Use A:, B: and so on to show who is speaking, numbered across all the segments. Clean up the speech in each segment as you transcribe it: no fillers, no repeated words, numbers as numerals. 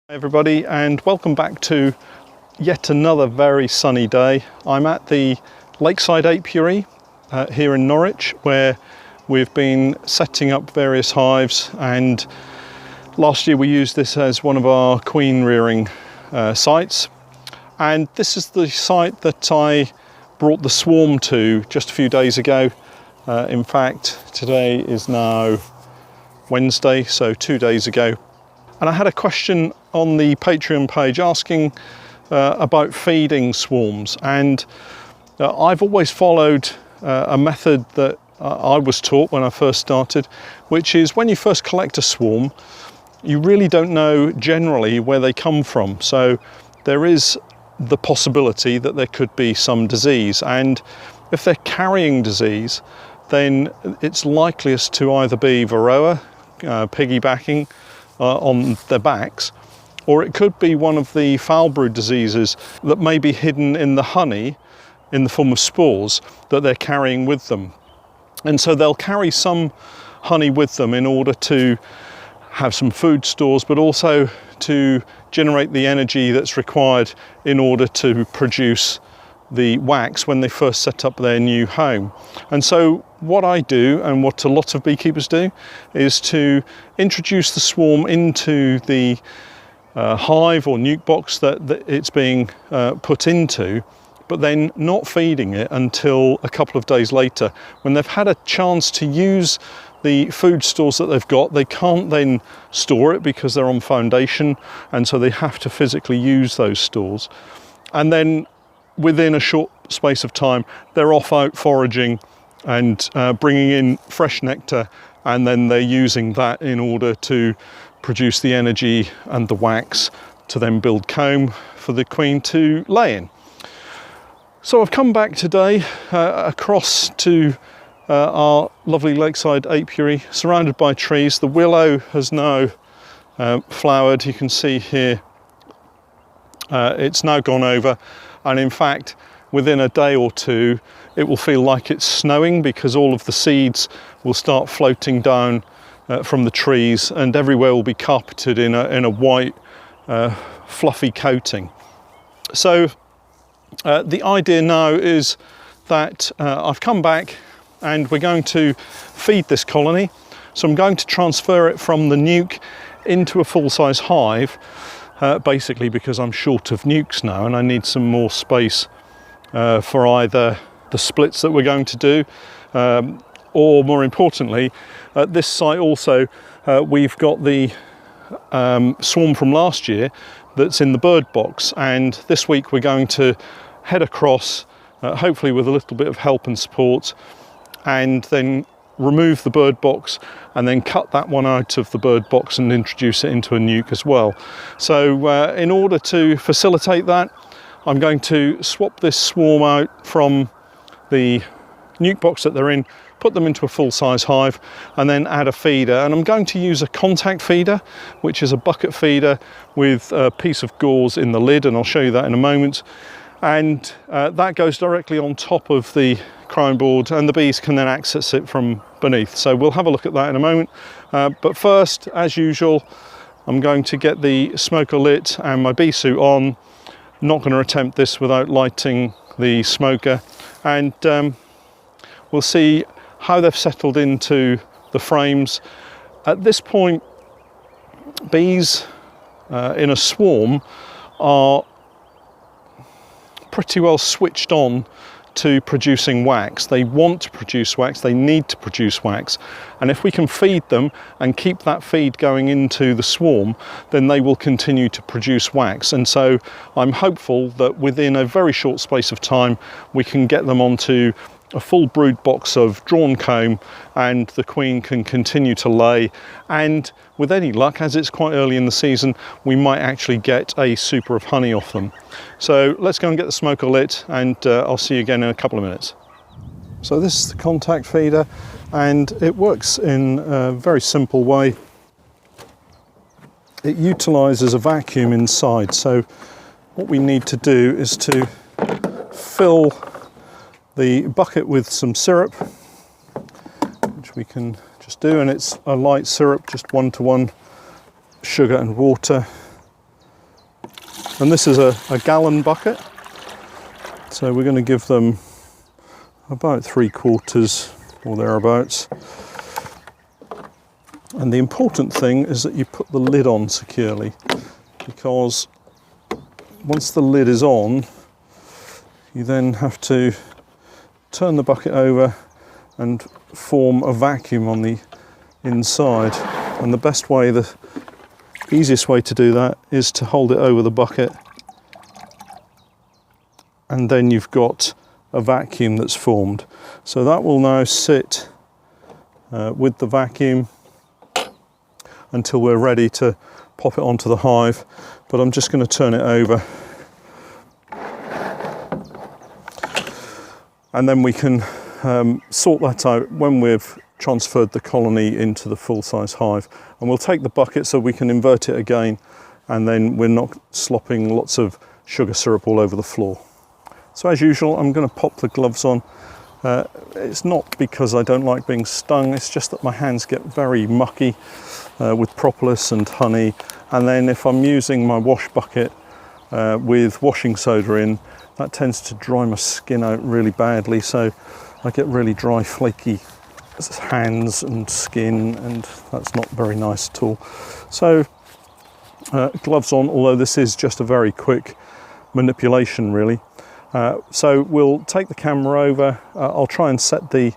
A: Hi everybody, and welcome back to yet another very sunny day. I'm at the Lakeside Apiary here in Norwich, where we've been setting up various hives, and last year we used this as one of our queen rearing sites, and this is the site that I brought the swarm to just a few days ago. In fact, today is now Wednesday, so 2 days ago. And I had a question on the Patreon page asking about feeding swarms, and I've always followed a method that I was taught when I first started, which is when you first collect a swarm, you really don't know generally where they come from. So there is the possibility that there could be some disease, and if they're carrying disease, then it's likeliest to either be Varroa, piggybacking on their backs, or it could be one of the foul brood diseases that may be hidden in the honey in the form of spores that they're carrying with them. And so they'll carry some honey with them in order to have some food stores, but also to generate the energy that's required in order to produce the wax when they first set up their new home. And so what I do, and what a lot of beekeepers do, is to introduce the swarm into the hive or nuke box that it's being put into, but then not feeding it until a couple of days later, when they've had a chance to use the food stores that they've got. They can't then store it because they're on foundation, and so they have to physically use those stores. And then within a short space of time, they're off out foraging and bringing in fresh nectar, and then they're using that in order to produce the energy and the wax to then build comb for the queen to lay in. So I've come back today across to our lovely Lakeside Apiary, surrounded by trees. The willow has now flowered. You can see here it's now gone over, and in fact within a day or two it will feel like it's snowing, because all of the seeds will start floating down from the trees, and everywhere will be carpeted in a white fluffy coating. So the idea now is that I've come back and we're going to feed this colony. So I'm going to transfer it from the nuke into a full-size hive, basically because I'm short of nukes now and I need some more space for either the splits that we're going to do, or more importantly, at this site also we've got the swarm from last year that's in the bird box, and this week we're going to head across, hopefully with a little bit of help and support, and then remove the bird box and then cut that one out of the bird box and introduce it into a nuke as well. So in order to facilitate that, I'm going to swap this swarm out from the nuke box that they're in, put them into a full-size hive, and then add a feeder. And I'm going to use a contact feeder, which is a bucket feeder with a piece of gauze in the lid, and I'll show you that in a moment. And that goes directly on top of the crown board, and the bees can then access it from beneath. So we'll have a look at that in a moment. But first, as usual, I'm going to get the smoker lit and my bee suit on. Not going to attempt this without lighting the smoker, and we'll see how they've settled into the frames. At this point, bees in a swarm are pretty well switched on to producing wax. They want to produce wax, they need to produce wax, and if we can feed them and keep that feed going into the swarm, then they will continue to produce wax. And so I'm hopeful that within a very short space of time we can get them onto a full brood box of drawn comb, and the queen can continue to lay, and with any luck, as it's quite early in the season, we might actually get a super of honey off them. So let's go and get the smoker lit, and I'll see you again in a couple of minutes. So this is the contact feeder, and it works in a very simple way. It utilises a vacuum inside, so what we need to do is to fill the bucket with some syrup, which we can just do, and it's a light syrup, just 1-to-1 sugar and water. And this is a gallon bucket. So we're going to give them about 3/4 or thereabouts. And the important thing is that you put the lid on securely, because once the lid is on, you then have to turn the bucket over and form a vacuum on the inside. And the best way, the easiest way to do that is to hold it over the bucket, and then you've got a vacuum that's formed. So that will now sit with the vacuum until we're ready to pop it onto the hive. But I'm just going to turn it over, and then we can sort that out when we've transferred the colony into the full-size hive. And we'll take the bucket so we can invert it again, and then we're not slopping lots of sugar syrup all over the floor. So as usual, I'm going to pop the gloves on. It's not because I don't like being stung, it's just that my hands get very mucky with propolis and honey. And then if I'm using my wash bucket with washing soda in, that tends to dry my skin out really badly. So I get really dry, flaky hands and skin, and that's not very nice at all. So gloves on, although this is just a very quick manipulation really. So we'll take the camera over. I'll try and set the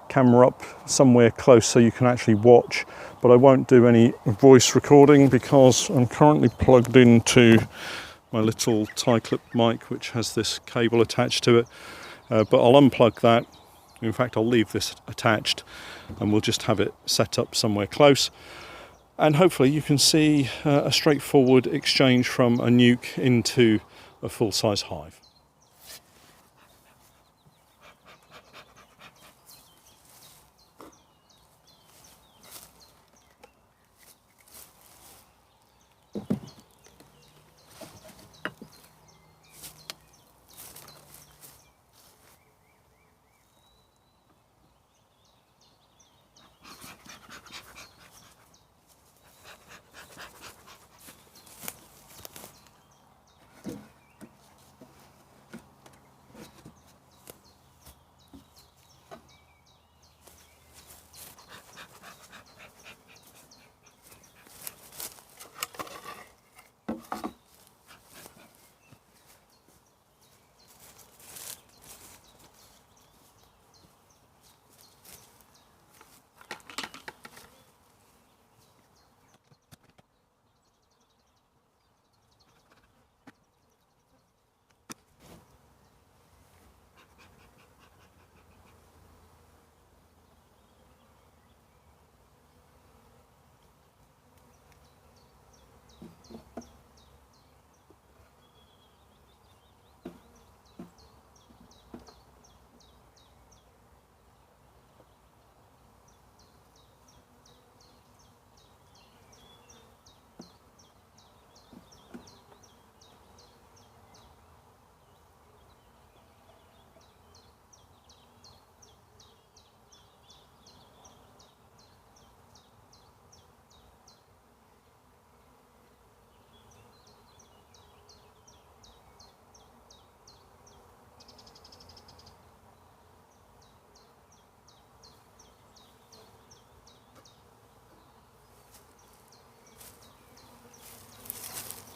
A: camera up somewhere close so you can actually watch, but I won't do any voice recording because I'm currently plugged into my little tie-clip mic, which has this cable attached to it. But I'll unplug that. In fact, I'll leave this attached, and we'll just have it set up somewhere close. And hopefully you can see a straightforward exchange from a nuke into a full-size hive.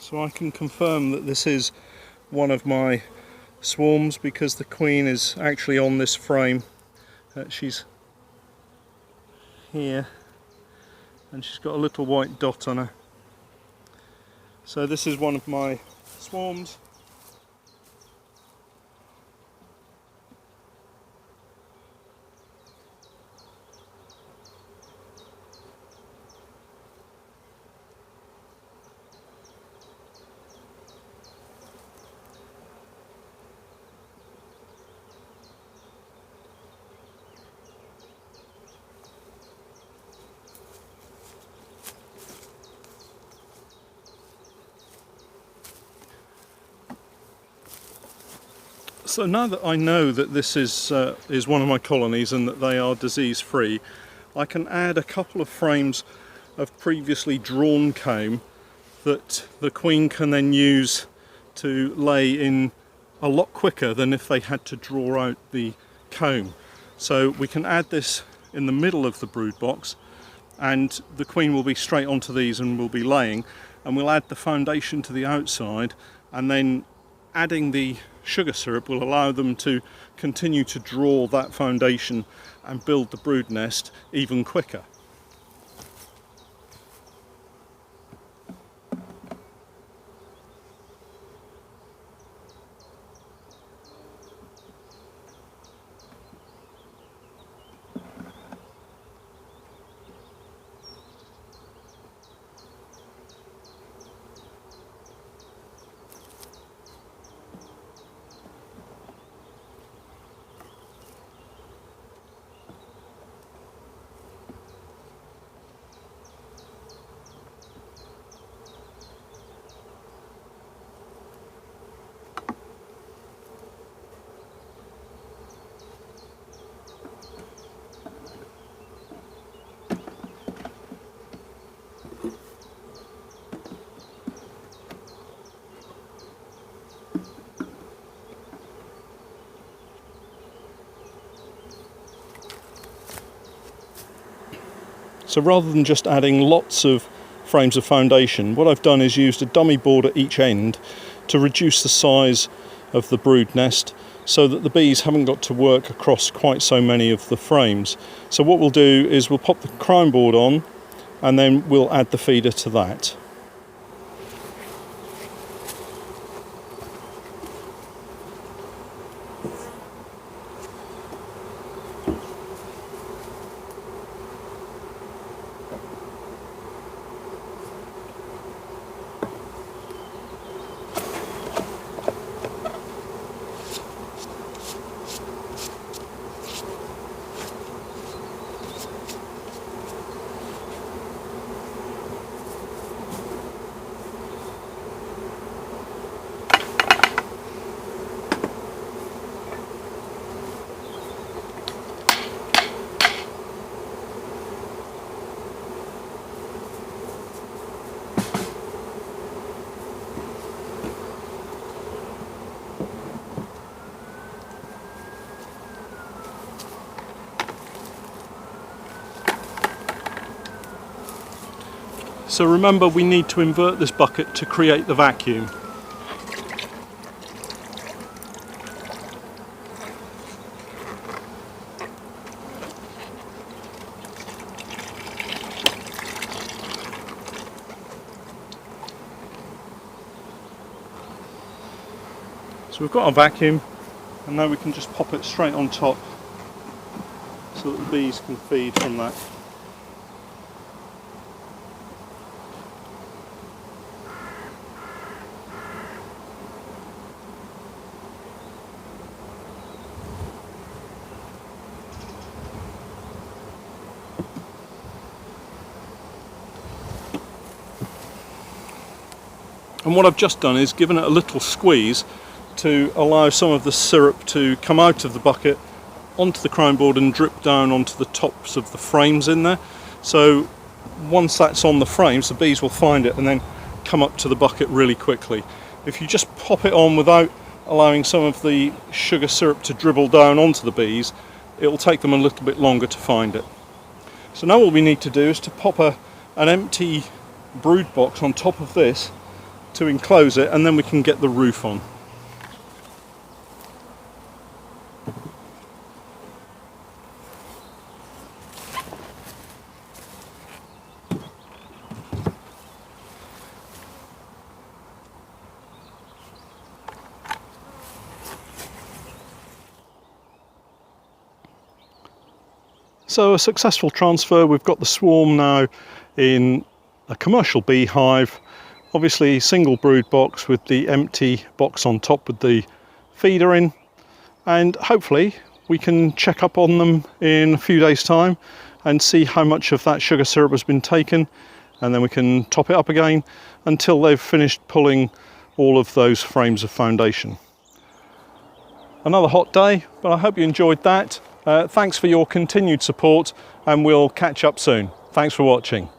A: So I can confirm that this is one of my swarms because the queen is actually on this frame. She's here and she's got a little white dot on her. So this is one of my swarms. So now that I know that this is one of my colonies and that they are disease free, I can add a couple of frames of previously drawn comb that the queen can then use to lay in a lot quicker than if they had to draw out the comb. So we can add this in the middle of the brood box, and the queen will be straight onto these and will be laying, and we'll add the foundation to the outside, and then adding the sugar syrup will allow them to continue to draw that foundation and build the brood nest even quicker. So rather than just adding lots of frames of foundation, what I've done is used a dummy board at each end to reduce the size of the brood nest so that the bees haven't got to work across quite so many of the frames. So what we'll do is we'll pop the crown board on, and then we'll add the feeder to that. So remember, we need to invert this bucket to create the vacuum. So we've got our vacuum, and now we can just pop it straight on top so that the bees can feed from that. And what I've just done is given it a little squeeze to allow some of the syrup to come out of the bucket onto the crown board and drip down onto the tops of the frames in there. So once that's on the frames, the bees will find it and then come up to the bucket really quickly. If you just pop it on without allowing some of the sugar syrup to dribble down onto the bees, it will take them a little bit longer to find it. So now all we need to do is to pop an empty brood box on top of this to enclose it, and then we can get the roof on. So a successful transfer. We've got the swarm now in a commercial beehive. Obviously single brood box with the empty box on top with the feeder in, and hopefully we can check up on them in a few days time and see how much of that sugar syrup has been taken, and then we can top it up again until they've finished pulling all of those frames of foundation. Another hot day, but I hope you enjoyed that. Thanks for your continued support, and we'll catch up soon. Thanks for watching.